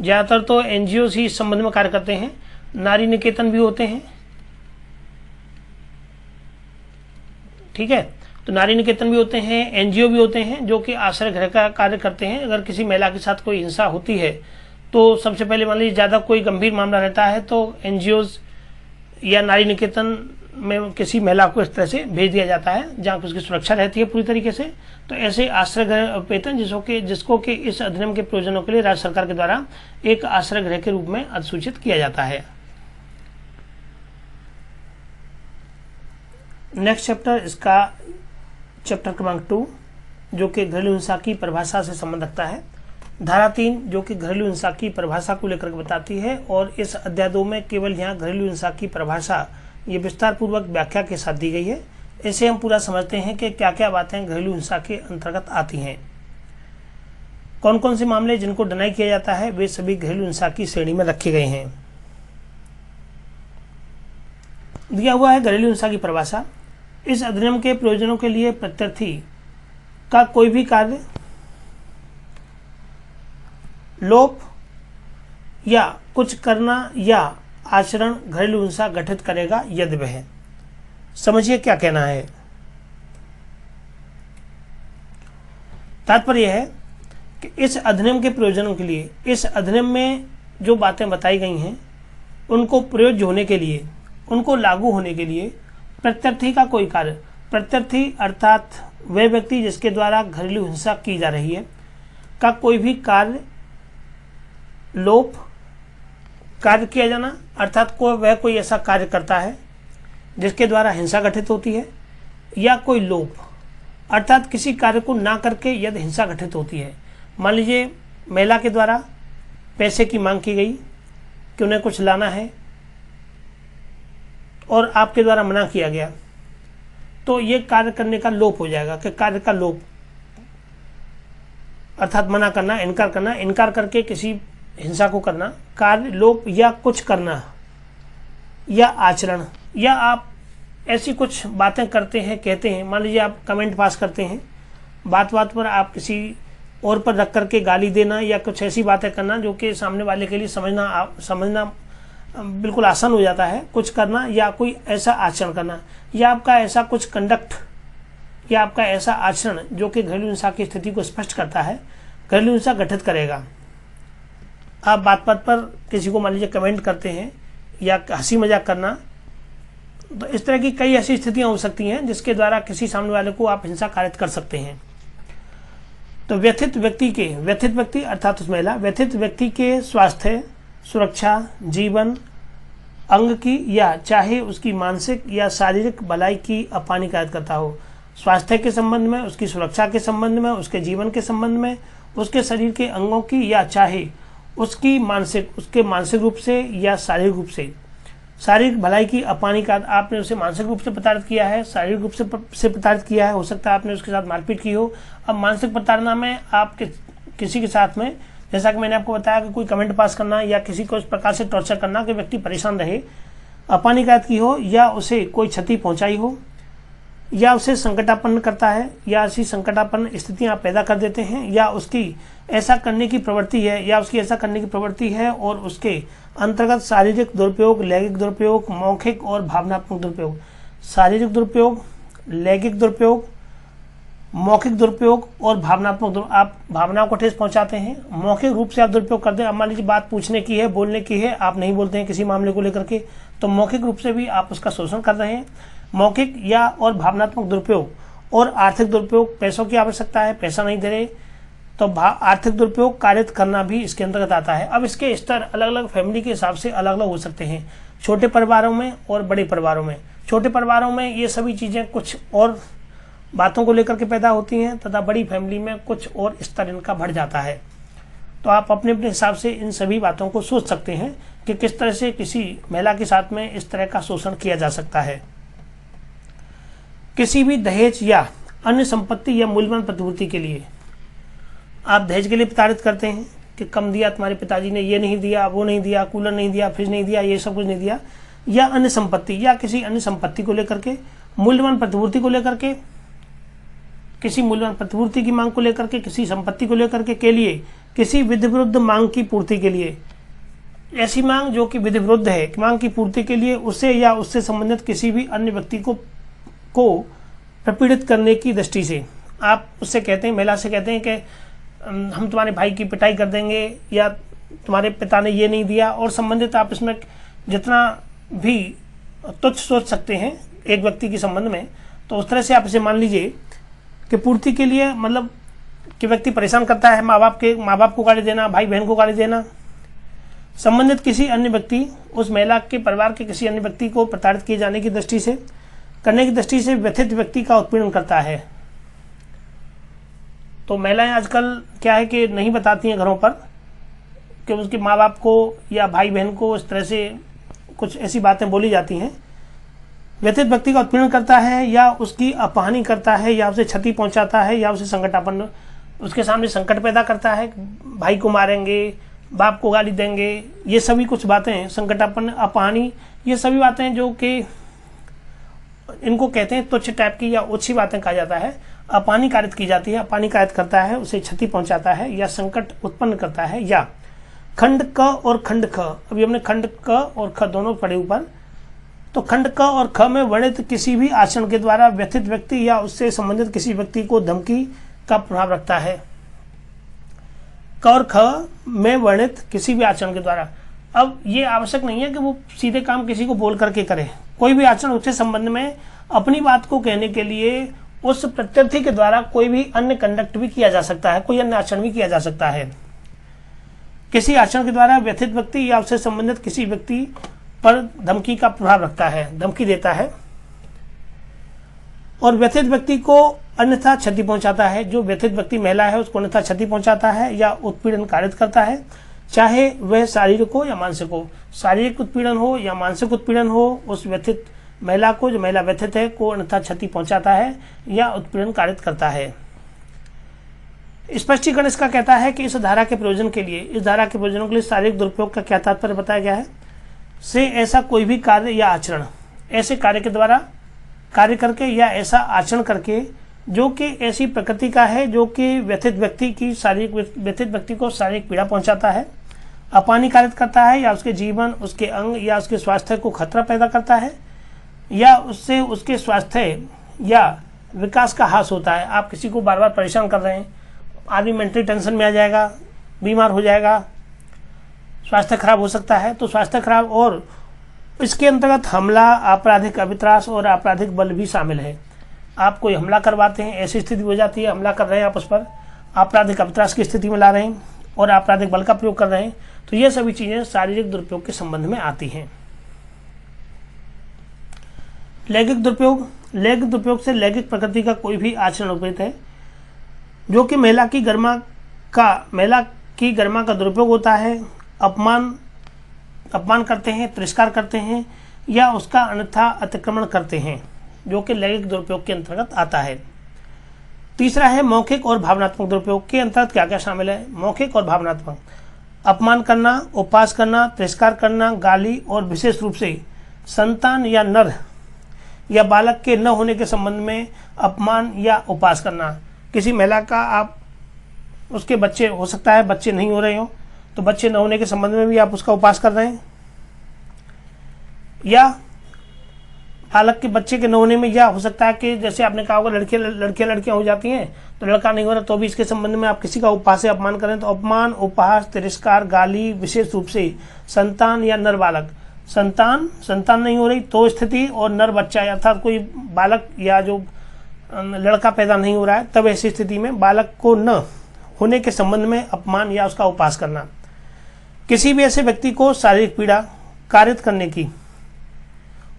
ज़्यादातर तो एनजीओ ही इस संबंध में कार्य करते हैं, नारी निकेतन भी होते हैं, ठीक है, तो नारी निकेतन भी होते हैं, एनजीओ भी होते हैं जो कि आश्रय गृह का कार्य करते हैं। अगर किसी महिला के साथ कोई हिंसा होती है तो सबसे पहले मान लीजिए ज़्यादा कोई गंभीर मामला रहता है तो एनजीओज या नारी निकेतन में किसी महिला को इस तरह से भेज दिया जाता है जहाँ उसकी सुरक्षा रहती है पूरी तरीके से। तो ऐसे आश्रय गृह वेतन जिसको कि इस अधिनियम के प्रयोजनों के लिए राज्य सरकार के द्वारा एक आश्रय गृह के रूप में अधिसूचित किया जाता है। नेक्स्ट चैप्टर, इसका चैप्टर क्रमांक 2 जो कि घरेलू हिंसा की परिभाषा से संबंध रखता है। धारा 3 जो कि घरेलू हिंसा की परिभाषा को लेकर के बताती है, और इस अध्याय 2 में केवल यहाँ घरेलू हिंसा की परिभाषा ये विस्तार पूर्वक व्याख्या के साथ दी गई है। इसे हम पूरा समझते हैं कि क्या क्या बातें घरेलू हिंसा के अंतर्गत आती हैं। कौन कौन से मामले जिनको डिनाई किया जाता है वे सभी घरेलू हिंसा की श्रेणी में रखे गए हैं। दिया हुआ है घरेलू हिंसा की परिभाषा। इस अधिनियम के प्रयोजनों के लिए प्रत्यर्थी का कोई भी कार्य, लोप या कुछ करना या आचरण घरेलू हिंसा गठित करेगा यदि वह, समझिए क्या कहना है। तात्पर्य यह है कि इस अधिनियम के प्रयोजनों के लिए, इस अधिनियम में जो बातें बताई गई हैं उनको प्रयोज्य होने के लिए, उनको लागू होने के लिए प्रत्यर्थी का कोई कार्य, प्रत्यर्थी अर्थात वह व्यक्ति जिसके द्वारा घरेलू हिंसा की जा रही है का कोई भी कार्य, लोप कार्य किया जाना, अर्थात वह कोई ऐसा कार्य करता है जिसके द्वारा हिंसा घटित होती है, या कोई लोप अर्थात किसी कार्य को ना करके यदि हिंसा घटित होती है। मान लीजिए महिला के द्वारा पैसे की मांग की गई कि उन्हें कुछ लाना है और आपके द्वारा मना किया गया, तो ये कार्य करने का लोप हो जाएगा कि कार्य का लोप अर्थात मना करना, इनकार करके किसी हिंसा को करना, कार्य, लोप या कुछ करना या आचरण, या आप ऐसी कुछ बातें करते हैं, कहते हैं। मान लीजिए आप कमेंट पास करते हैं, बात पर आप किसी और पर रख करके गाली देना या कुछ ऐसी बातें करना जो कि सामने वाले के लिए समझना बिल्कुल आसान हो जाता है कुछ करना या कोई ऐसा आचरण करना, या आपका ऐसा कुछ कंडक्ट या आपका ऐसा आचरण जो कि घरेलू हिंसा की स्थिति को स्पष्ट करता है, घरेलू हिंसा गठित करेगा। आप बात बात पर किसी को मान लीजिए कमेंट करते हैं या हंसी मजाक करना, तो इस तरह की कई ऐसी स्थितियां हो सकती हैं जिसके द्वारा किसी सामने वाले को आप हिंसा कारित कर सकते हैं। तो व्यथित व्यक्ति अर्थात उस महिला व्यथित व्यक्ति के स्वास्थ्य, सुरक्षा, जीवन, अंग की या चाहे उसकी मानसिक या शारीरिक भलाई की अपहानि कारित करता हो। स्वास्थ्य के संबंध में, उसकी सुरक्षा के संबंध में, उसके जीवन के संबंध में, उसके शरीर के अंगों की या चाहे उसके मानसिक रूप से या शारीरिक रूप से, शारीरिक भलाई की अपहानि का आपने उसे मानसिक रूप से प्रताड़ित किया है, शारीरिक रूप से प्रताड़ित किया है, हो सकता है आपने उसके साथ मारपीट की हो। अब मानसिक प्रताड़ना में आप किसी के साथ में, जैसा कि मैंने आपको बताया कि कोई कमेंट पास करना या किसी को इस प्रकार से टॉर्चर करना कि व्यक्ति परेशान रहे, अपहानि की हो, या उसे कोई क्षति पहुंचाई हो, या उसे संकटापन्न करता है, या ऐसी संकटापन्न स्थितियां पैदा कर देते हैं, या उसकी ऐसा करने की प्रवृत्ति है, और उसके अंतर्गत शारीरिक दुरुपयोग, लैंगिक दुरुपयोग, मौखिक और भावनात्मक दुरुपयोग, शारीरिक दुरुपयोग, लैंगिक दुरुपयोग, मौखिक दुरुपयोग और भावनात्मक दुरुपयोग। आप भावनाओं को ठेस पहुंचाते हैं, मौखिक रूप से आप दुरुपयोग करते हैं। अब मान लीजिए बात पूछने की है, बोलने की है, आप नहीं बोलते हैं किसी मामले को लेकर के, तो मौखिक रूप से भी आप उसका शोषण कर रहे हैं। मौखिक या और भावनात्मक दुरुपयोग और आर्थिक दुरुपयोग, पैसों की आवश्यकता है, पैसा नहीं दे रहे, तो आर्थिक दुरुपयोग कारित करना भी इसके अंतर्गत आता है। अब इसके स्तर अलग अलग फैमिली के हिसाब से अलग अलग हो सकते हैं, छोटे परिवारों में और बड़े परिवारों में। छोटे परिवारों में ये सभी चीज़ें कुछ और बातों को लेकर के पैदा होती हैं, तथा बड़ी फैमिली में कुछ और स्तर इनका बढ़ जाता है। तो आप अपने अपने हिसाब से इन सभी बातों को सोच सकते हैं कि किस तरह से किसी महिला के साथ में इस तरह का शोषण किया जा सकता है। किसी भी दहेज या अन्य संपत्ति या मूल्यवान प्रतिपूर्ति के लिए आप दहेज के लिए प्रताड़ित करते हैं कि कम दिया, तुम्हारे पिताजी ने ये नहीं दिया, वो नहीं दिया, कूलर नहीं दिया, फ्रिज नहीं दिया, ये सब कुछ नहीं दिया, या अन्य संपत्ति या किसी अन्य संपत्ति को लेकर के, मूल्यवान प्रतिपूर्ति को लेकर के, किसी मूल्यवान प्रतिपूर्ति की मांग को लेकर के, किसी संपत्ति को लेकर के लिए, किसी विधि विरुद्ध मांग की पूर्ति के लिए, ऐसी मांग जो कि विधि विरुद्ध है, मांग की पूर्ति के लिए उसे या उससे संबंधित किसी भी अन्य व्यक्ति को प्रपीड़ित करने की दृष्टि से आप उससे कहते हैं, महिला से कहते हैं कि हम तुम्हारे भाई की पिटाई कर देंगे, या तुम्हारे पिता ने ये नहीं दिया, और संबंधित आप इसमें जितना भी तुच्छ सोच सकते हैं एक व्यक्ति के संबंध में, तो उस तरह से आप इसे मान लीजिए कि पूर्ति के लिए, मतलब कि व्यक्ति परेशान करता है, माँ बाप को गाली देना, भाई बहन को गाली देना, संबंधित किसी अन्य व्यक्ति, उस महिला के परिवार के किसी अन्य व्यक्ति को प्रताड़ित किए जाने की दृष्टि से, करने की दृष्टि से व्यथित व्यक्ति का उत्पीड़न करता है। तो महिलाएं आजकल क्या है कि नहीं बताती हैं घरों पर कि उसके माँ बाप को या भाई बहन को इस तरह से कुछ ऐसी बातें बोली जाती हैं। व्यथित व्यक्ति का उत्पीड़न करता है, या उसकी अपहानि करता है, या उसे क्षति पहुंचाता है, या उसे संकटापन्न, उसके सामने संकट पैदा करता है, भाई को मारेंगे, बाप को गाली देंगे, ये सभी कुछ बातें, संकटापन्न, अपहानि, ये सभी बातें जो कि इनको कहते हैं तुच्छ टाइप की या ओछी बातें कहा जाता है, अपहानि कारित की जाती है। अपहानि कारित करता है, उसे क्षति पहुंचाता है या संकट उत्पन्न करता है। या खंड क और खंड ख, अभी हमने खंड क और ख दोनों पढ़े ऊपर, तो खंड क और ख में वर्णित किसी भी आचरण के द्वारा व्यथित व्यक्ति या उससे संबंधित किसी व्यक्ति को धमकी का प्रभाव रखता है। क और ख में वर्णित किसी भी आचरण के द्वारा, अब ये आवश्यक नहीं है कि वो सीधे काम किसी को बोल करके करे, कोई भी आचरण उसके संबंध में अपनी बात को कहने के लिए उस प्रत्यर्थी के द्वारा कोई भी अन्य कंडक्ट भी किया जा सकता है, कोई अन्य आचरण भी किया जा सकता है। किसी आचरण के द्वारा व्यथित व्यक्ति या उससे संबंधित किसी व्यक्ति पर धमकी का प्रभाव रखता है, धमकी देता है, और व्यथित व्यक्ति को अन्यथा क्षति पहुंचाता है। जो व्यथित व्यक्ति महिला है उसको अन्यथा क्षति पहुंचाता है या उत्पीड़न कारित करता है, चाहे वह शारीरिक हो या मानसिक हो। शारीरिक उत्पीड़न हो या मानसिक उत्पीड़न हो, उस व्यथित महिला को, जो महिला व्यथित है, को अन्यथा क्षति पहुंचाता है या उत्पीड़न कारित करता है। स्पष्टीकरण इसका कहता है कि इस धारा के प्रयोजन के लिए, इस धारा के प्रयोजनों के लिए शारीरिक दुरुपयोग का क्या तात्पर्य बताया गया है, से ऐसा कोई भी कार्य या आचरण, ऐसे कार्य के द्वारा कार्य करके या ऐसा आचरण करके जो कि ऐसी प्रकृति का है जो कि व्यथित व्यक्ति को शारीरिक पीड़ा पहुंचाता है, अपानिकारित करता है या उसके जीवन, उसके अंग या उसके स्वास्थ्य को खतरा पैदा करता है या उससे उसके स्वास्थ्य या विकास का ह्रास होता है। आप किसी को बार बार परेशान कर रहे हैं, आदमी मेंटली टेंशन में आ जाएगा, बीमार हो जाएगा, स्वास्थ्य खराब हो सकता है। तो स्वास्थ्य खराब और इसके अंतर्गत हमला, आपराधिक अवित्रास और आपराधिक बल भी शामिल है। आप कोई हमला करवाते हैं, ऐसी स्थिति हो जाती है, हमला कर रहे हैं आप उस पर, आपराधिक अवित्रास की स्थिति में ला रहे हैं और आपराधिक बल का प्रयोग कर रहे हैं, तो ये सभी चीजें शारीरिक दुरुपयोग के संबंध में आती हैं। लैंगिक दुरुपयोग, लैंगिक दुरुपयोग से लैंगिक प्रकृति का कोई भी आचरण उपयुक्त है जो कि महिला की गरिमा का दुरुपयोग होता है, अपमान करते हैं, तिरस्कार करते हैं या उसका अन्यथा अतिक्रमण करते हैं, जो कि लैंगिक दुरुपयोग के अंतर्गत आता है। तीसरा है मौखिक और भावनात्मक दुरुपयोग। के अंतर्गत क्या क्या शामिल है? मौखिक और भावनात्मक: अपमान करना, उपहास करना, तिरस्कार करना, गाली और विशेष रूप से संतान या नर या बालक के न होने के संबंध में अपमान या उपहास करना। किसी महिला का आप उसके बच्चे हो सकता है, बच्चे नहीं हो रहे हो, तो बच्चे न होने के संबंध में भी आप उसका उपहास कर रहे हैं, या बालक के बच्चे के न होने में यह हो सकता है कि जैसे आपने कहा होगा लड़कियां हो जाती हैं तो लड़का नहीं हो रहा, तो भी इसके संबंध में आप किसी का उपहास या अपमान करें। तो अपमान, उपहास, तिरस्कार, गाली, विशेष रूप से संतान या नर बालक। संतान नहीं हो रही तो स्थिति, और नर बच्चा अर्थात कोई बालक या जो लड़का पैदा नहीं हो रहा है, तब ऐसी स्थिति में बालक को न होने के संबंध में अपमान या उसका उपहास करना। किसी भी ऐसे व्यक्ति को शारीरिक पीड़ा कारित करने की,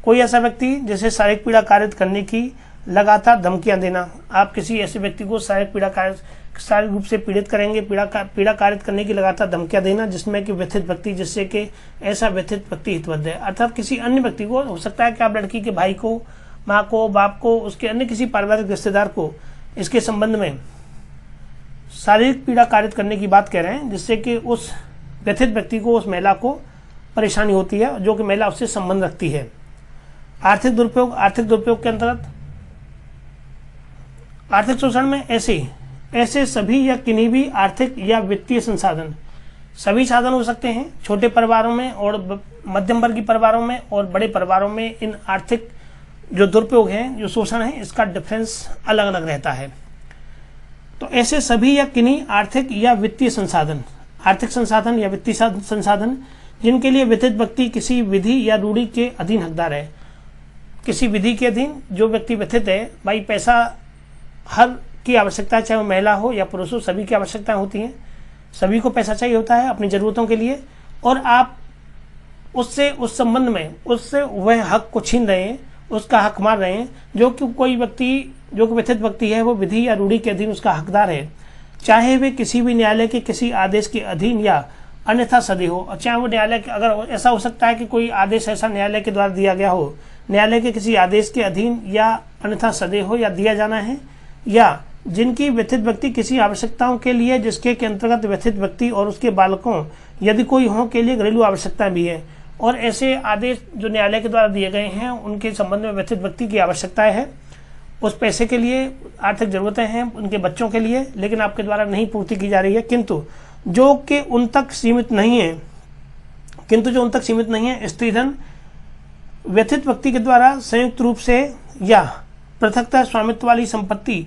कोई ऐसा व्यक्ति जैसे शारीरिक पीड़ा कारित करने की लगातार धमकियां देना। आप किसी ऐसे व्यक्ति को शारीरिक रूप से पीड़ित करेंगे, पीड़ा कारित करने की लगातार धमकियां देना, जिसमें कि व्यथित व्यक्ति, जिससे कि ऐसा व्यथित व्यक्ति हितबद्ध है। अर्थात किसी अन्य व्यक्ति को, हो सकता है कि आप लड़की के भाई को, माँ को, बाप को, उसके अन्य किसी पारिवारिक रिश्तेदार को इसके संबंध में शारीरिक पीड़ा कारित करने की बात कह रहे हैं, जिससे कि उस व्यथित व्यक्ति को, उस महिला को परेशानी होती है, जो कि महिला उससे संबंध रखती है। आर्थिक दुरुपयोग, आर्थिक दुरुपयोग के अंतर्गत आर्थिक शोषण में ऐसे सभी या किन्हीं भी आर्थिक या वित्तीय संसाधन, सभी साधन हो सकते हैं, छोटे परिवारों में और मध्यम वर्गीय परिवारों में और बड़े परिवारों में। इन आर्थिक जो दुरुपयोग है, जो शोषण है, इसका डिफरेंस अलग अलग रहता है। तो ऐसे सभी या किन्हीं आर्थिक या वित्तीय संसाधन, आर्थिक संसाधन या वित्तीय संसाधन जिनके लिए व्यथित व्यक्ति किसी विधि या रूढ़ि के अधीन हकदार है। किसी विधि के अधीन जो व्यक्ति व्यथित है, भाई पैसा हर की आवश्यकता है, चाहे वो महिला हो या पुरुष हो, सभी की आवश्यकताएं होती हैं, सभी को पैसा चाहिए होता है अपनी जरूरतों के लिए, और आप उससे उस संबंध में उससे वह हक को छीन रहे हैं, उसका हक मार रहे हैं, जो कि कोई व्यक्ति जो कि व्यथित व्यक्ति है वो विधि या रूढ़ि के अधीन उसका हकदार है, चाहे वे किसी भी न्यायालय के किसी आदेश के अधीन या अन्यथा सदे हो। और चाहे वो न्यायालय के, अगर ऐसा हो सकता है कि कोई आदेश ऐसा न्यायालय के द्वारा दिया गया हो, न्यायालय के किसी आदेश के अधीन या अन्यथा सदे हो या दिया जाना है, या जिनकी व्यथित व्यक्ति किसी आवश्यकताओं के लिए, जिसके के अंतर्गत व्यथित व्यक्ति और उसके बालकों यदि कोई हो के लिए घरेलू आवश्यकता भी है, और ऐसे आदेश जो न्यायालय के द्वारा दिए गए हैं उनके संबंध में व्यथित व्यक्ति की आवश्यकताएं है, उस पैसे के लिए आर्थिक जरूरतें हैं उनके बच्चों के लिए, लेकिन आपके द्वारा नहीं पूर्ति की जा रही है, किंतु जो उन तक सीमित नहीं है, स्त्रीधन व्यथित व्यक्ति के द्वारा संयुक्त रूप से या पृथकतः स्वामित्व वाली संपत्ति,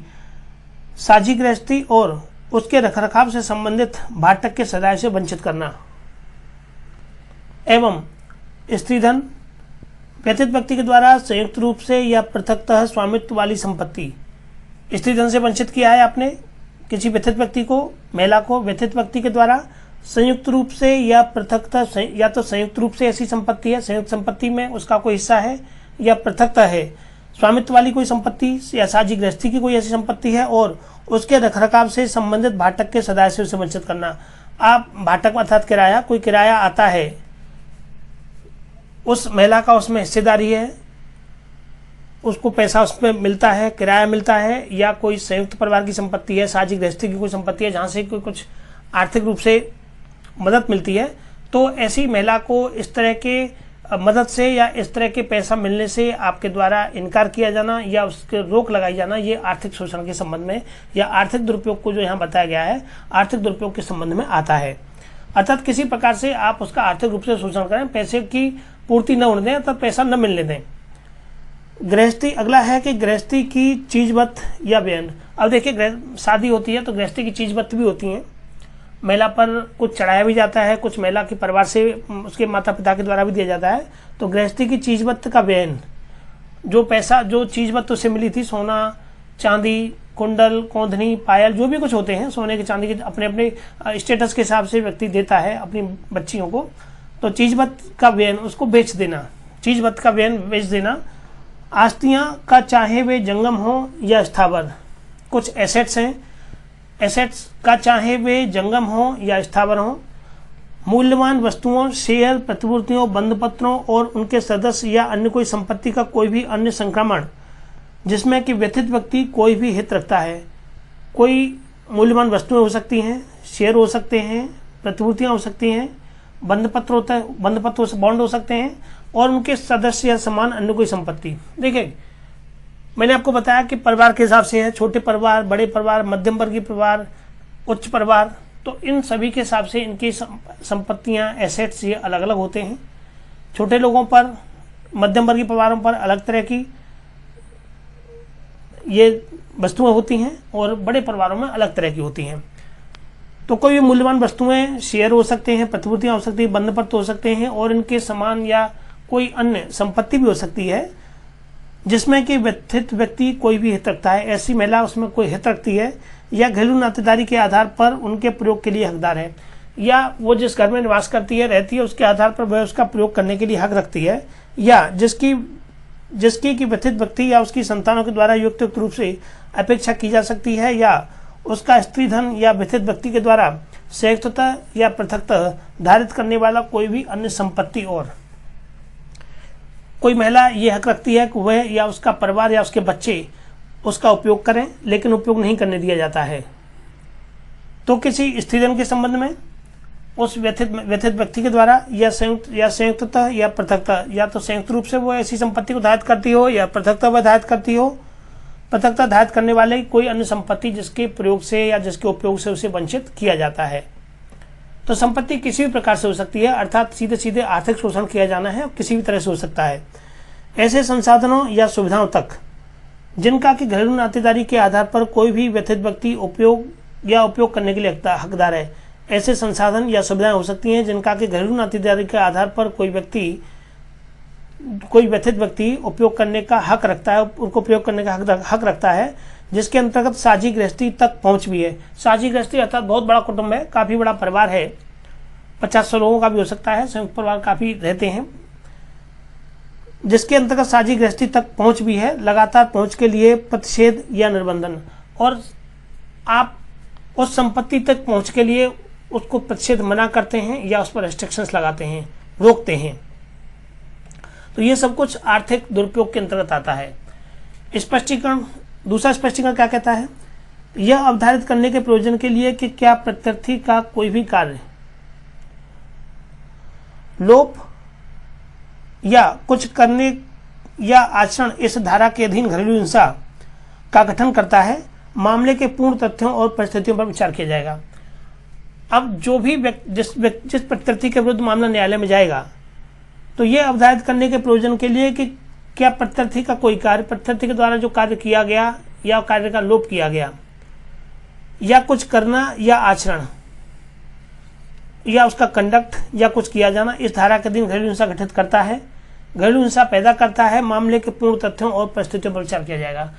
साझी गृहस्थी और उसके रखरखाव से संबंधित भाटक के सदाय से वंचित करना। एवं स्त्रीधन व्यथित व्यक्ति के द्वारा संयुक्त रूप से या पृथकतः स्वामित्व वाली संपत्ति, स्त्रीधन से वंचित किया है आपने किसी व्यथित व्यक्ति को, महिला को, व्यथित व्यक्ति के द्वारा संयुक्त रूप से या पृथकतः, या तो संयुक्त रूप से ऐसी संपत्ति है, संयुक्त संपत्ति में उसका कोई हिस्सा है, या पृथकतः है स्वामित्व वाली कोई संपत्ति या साझी गृहस्थी की कोई ऐसी संपत्ति है, और उसके रखरखाव से संबंधित भाटक के सदाय से उसे वंचित करना। आप भाटक अर्थात किराया, कोई किराया आता है, उस महिला का उसमें हिस्सेदारी है, उसको पैसा उसमें मिलता है, किराया मिलता है, या कोई संयुक्त परिवार की संपत्ति है, साझी गृहस्थी की कोई संपत्ति है जहाँ से कोई कुछ आर्थिक रूप से मदद मिलती है, तो ऐसी महिला को इस तरह के मदद से या इस तरह के पैसा मिलने से आपके द्वारा इनकार किया जाना या उसके रोक लगाई जाना, ये आर्थिक शोषण के संबंध में या आर्थिक दुरुपयोग को जो यहाँ बताया गया है, आर्थिक दुरुपयोग के संबंध में आता है। अर्थात किसी प्रकार से आप उसका आर्थिक रूप से शोषण करें, पैसे की पूर्ति न होने दें, तब पैसा न मिलने दें। गृहस्थी, अगला है कि गृहस्थी की चीजवत या व्ययन। अब देखिए, शादी होती है तो गृहस्थी की चीजवत भी होती हैं, महिला पर कुछ चढ़ाया भी जाता है, कुछ महिला के परिवार से, उसके माता पिता के द्वारा भी दिया जाता है। तो गृहस्थी की चीजवत का व्ययन, जो पैसा, जो चीजवत उसे मिली थी, सोना चांदी, कुंडल, कौंधनी, पायल, जो भी कुछ होते हैं सोने की चांदी के, अपने अपने स्टेटस के हिसाब से व्यक्ति देता है अपनी बच्चियों को। तो चीजवत का व्ययन, उसको बेच देना, चीजवत का व्ययन बेच देना। आस्तियां का, चाहे वे जंगम हो या स्थावर, कुछ एसेट्स हैं, एसेट्स का चाहे वे जंगम हो या स्थावर हो, मूल्यवान वस्तुओं, शेयर, प्रतिभूतियों, बंधपत्रों और उनके सदस्य या अन्य कोई संपत्ति का कोई भी अन्य संक्रमण जिसमें कि व्यथित व्यक्ति कोई भी हित रखता है। कोई मूल्यवान वस्तुएं हो सकती हैं, शेयर हो सकते हैं, प्रतिभूतियां हो सकती हैं, बंधपत्र होता है, बंधपत्र बॉन्ड हो सकते हैं, और उनके सदस्य या समान अन्य कोई संपत्ति। देखिए, मैंने आपको बताया कि परिवार के हिसाब से है, छोटे परिवार, बड़े परिवार, मध्यम वर्गीय परिवार, उच्च परिवार, तो इन सभी के हिसाब से इनकी संपत्तियां, एसेट्स ये अलग अलग होते हैं। छोटे लोगों पर, मध्यम वर्गीय परिवारों पर अलग तरह की ये वस्तुएं होती हैं और बड़े परिवारों में अलग तरह की होती हैं। तो कोई भी मूल्यवान वस्तुएं, शेयर हो सकते हैं, प्रतिभूतियां हो सकती हैं, बंधपत्र हो सकते हैं, और इनके समान या कोई अन्य संपत्ति भी हो सकती है जिसमें कि व्यथित व्यक्ति कोई भी हित रखता है। ऐसी महिला उसमें कोई हित रखती है या घरेलू नातेदारी के आधार पर उनके प्रयोग के लिए हकदार है, या वो जिस घर में निवास करती है, रहती है, उसके आधार पर वह उसका प्रयोग करने के लिए हक रखती है, या जिसकी कि व्यथित व्यक्ति या उसकी संतानों के द्वारा युक्त रूप से अपेक्षा की जा सकती है, या उसका स्त्री धन या व्यथित व्यक्ति के द्वारा संयुक्तः या पृथकतः धारित करने वाला कोई भी अन्य संपत्ति। और कोई महिला ये हक रखती है कि वह या उसका परिवार या उसके बच्चे उसका उपयोग करें, लेकिन उपयोग नहीं करने दिया जाता है। तो किसी स्त्रीधन के संबंध में उस व्यथित व्यक्ति के द्वारा या संयुक्ततः या पृथकतः, या तो संयुक्त रूप से वो ऐसी संपत्ति को धारित करती हो या पृथकतः वह धारित करती हो, पृथकतः धारित करने वाले कोई अन्य संपत्ति जिसके प्रयोग से या जिसके उपयोग से उसे वंचित किया जाता है। तो संपत्ति किसी भी प्रकार से हो सकती है, अर्थात सीधे सीधे आर्थिक शोषण किया जाना है, किसी भी तरह से हो सकता है। ऐसे संसाधनों या सुविधाओं तक जिनका कि घरेलू नातेदारी के आधार पर कोई भी व्यथित व्यक्ति उपयोग करने के लिए हकदार है। ऐसे संसाधन या सुविधाएं हो सकती हैं जिनका कि घरेलू नातेदारी के आधार पर कोई व्यथित व्यक्ति उपयोग करने का हक रखता है, उनको प्रयोग करने का हक रखता है, जिसके अंतर्गत साझी गृहस्थी तक पहुंच भी है। साझी गृहस्थी अर्थात बहुत बड़ा कुटुंब है, काफी बड़ा परिवार है, 50-100 लोगों का भी हो सकता है, संयुक्त परिवार काफी रहते हैं, जिसके अंतर्गत साझी गृहस्थी तक पहुंच भी है। लगातार पहुंच के लिए प्रतिषेध या निर्बंधन, और आप उस संपत्ति तक पहुंच के लिए उसको प्रतिषेध मना करते हैं या उस पर रेस्ट्रिक्शंस लगाते हैं, रोकते हैं। तो ये सब कुछ आर्थिक दुरुपयोग के अंतर्गत आता है। स्पष्टीकरण, दूसरा स्पष्टीकरण क्या कहता है? यह अवधारित करने के प्रयोजन के लिए कि क्या प्रत्यर्थी का कोई भी कार्य लोप या कुछ करने या आचरण इस धारा के अधीन घरेलू हिंसा का गठन करता है, मामले के पूर्ण तथ्यों और परिस्थितियों पर विचार किया जाएगा। अब जो भी जिस प्रत्यर्थी के विरुद्ध मामला न्यायालय में जाएगा, तो यह अवधारित करने के प्रयोजन के लिए कि क्या प्रत्यर्थी का कोई कार्य, प्रत्यर्थी के द्वारा जो कार्य किया गया या कार्य का लोप किया गया, या कुछ करना या आचरण या उसका कंडक्ट या कुछ किया जाना इस धारा के अधीन घरेलू हिंसा गठित करता है, घरेलू हिंसा पैदा करता है, मामले के पूर्ण तथ्यों और परिस्थितियों पर विचार किया जाएगा।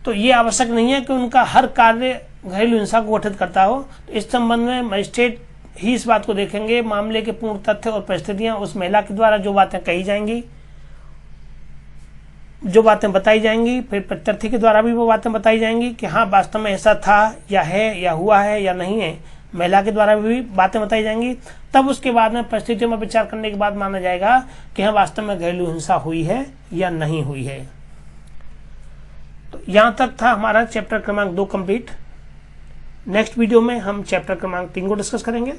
तो ये आवश्यक नहीं है कि उनका हर कार्य घरेलू हिंसा को गठित करता हो। तो इस संबंध में मजिस्ट्रेट ही इस बात को देखेंगे, मामले के पूर्ण तथ्य और परिस्थितियां, उस महिला के द्वारा जो बातें कही जाएंगी, जो बातें बताई जाएंगी, फिर प्रत्यर्थी के द्वारा भी वो बातें बताई जाएंगी कि हाँ वास्तव में ऐसा था या है या हुआ है या नहीं है, महिला के द्वारा भी बातें बताई जाएंगी। तब उसके बाद में परिस्थितियों में विचार करने के बाद माना जाएगा कि हाँ वास्तव में घरेलू हिंसा हुई है या नहीं हुई है। तो यहाँ तक था हमारा चैप्टर क्रमांक 2 कंप्लीट। नेक्स्ट वीडियो में हम चैप्टर क्रमांक 3 को डिस्कस करेंगे।